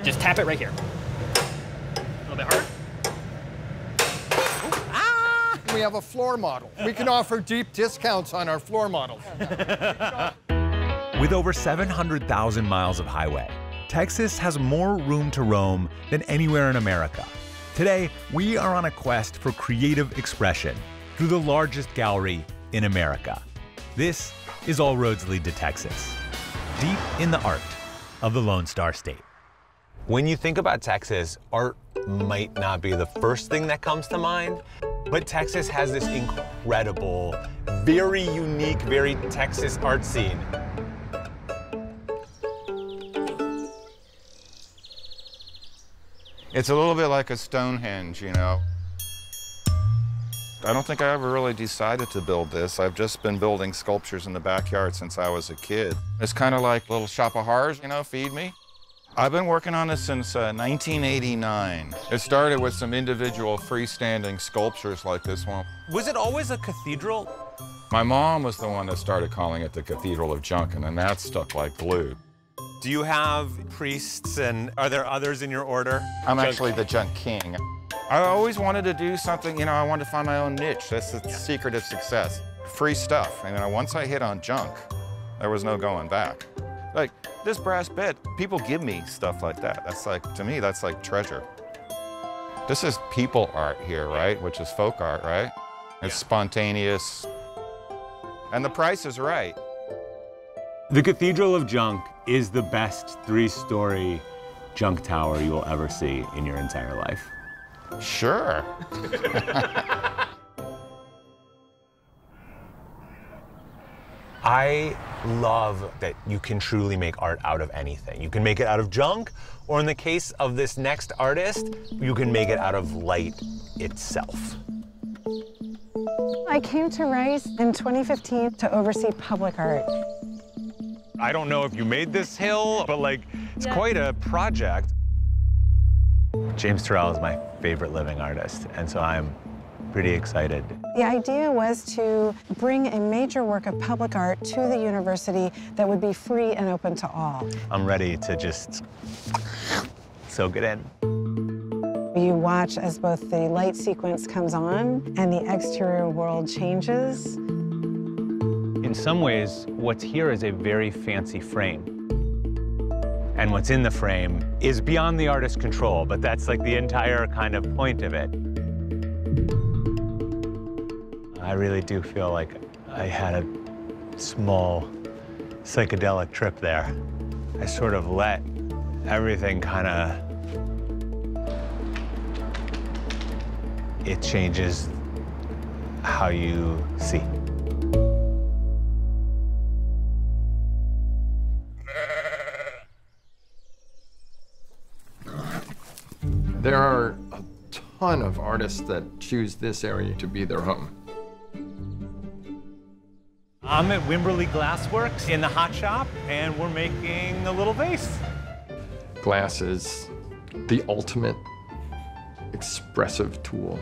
Just tap it right here. A little bit harder. We have a floor model. We can offer deep discounts on our floor models. With over 700,000 miles of highway, Texas has more room to roam than anywhere in America. Today, we are on a quest for creative expression through the largest gallery in America. This is All Roads Lead to Texas, deep in the art of the Lone Star State. When you think about Texas, art might not be the first thing that comes to mind, but Texas has this incredible, very unique, very Texas art scene. It's a little bit like a Stonehenge, you know. I don't think I ever really decided to build this. I've just been building sculptures in the backyard since I was a kid. It's kind of like a little shop of horrors, you know, feed me. I've been working on this since 1989. It started with some individual freestanding sculptures like this one. Was it always a cathedral? My mom was the one that started calling it the Cathedral of Junk, and then that stuck like glue. Do you have priests, and are there others in your order? I'm actually the Junk King. I always wanted to do something, you know, I wanted to find my own niche. That's the secret of success. Free stuff. And once I hit on junk, there was no going back. Like this brass bed, people give me stuff like that. That's like, to me, that's like treasure. This is people art here, right? Which is folk art, right? It's spontaneous. And the price is right. The Cathedral of Junk is the best 3-story junk tower you will ever see in your entire life. Sure. I love that you can truly make art out of anything. You can make it out of junk, or in the case of this next artist, you can make it out of light itself. I came to Rice in 2015 to oversee public art. I don't know if you made this hill, but like, it's quite a project. James Turrell is my favorite living artist, and so I'm pretty excited. The idea was to bring a major work of public art to the university that would be free and open to all. I'm ready to just soak it in. You watch as both the light sequence comes on and the exterior world changes. In some ways, what's here is a very fancy frame. And what's in the frame is beyond the artist's control, but that's like the entire kind of point of it. I really do feel like I had a small psychedelic trip there. I sort of let everything kind of, it changes how you see. There are a ton of artists that choose this area to be their home. I'm at Wimberley Glassworks in the hot shop, and we're making a little vase. Glass is the ultimate expressive tool.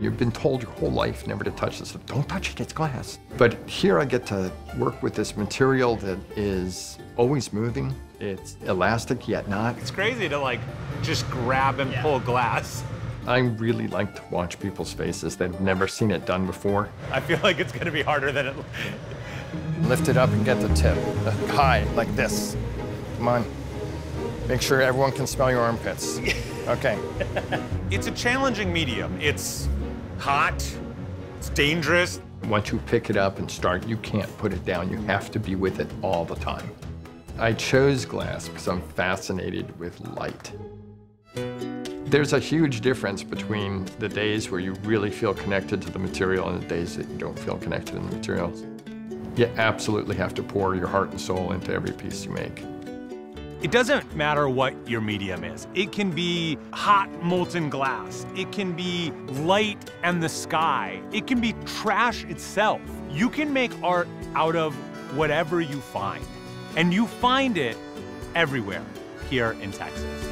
You've been told your whole life never to touch this. Don't touch it, it's glass. But here I get to work with this material that is always moving. It's elastic, yet not. It's crazy to like just grab and pull glass. I really like to watch people's faces that have never seen it done before. I feel like it's gonna be harder than it. Lift it up and get the tip high, like this. Come on. Make sure everyone can smell your armpits. Okay. It's a challenging medium. It's hot, it's dangerous. Once you pick it up and start, you can't put it down. You have to be with it all the time. I chose glass because I'm fascinated with light. There's a huge difference between the days where you really feel connected to the material and the days that you don't feel connected to the materials. You absolutely have to pour your heart and soul into every piece you make. It doesn't matter what your medium is. It can be hot molten glass. It can be light and the sky. It can be trash itself. You can make art out of whatever you find. And you find it everywhere here in Texas.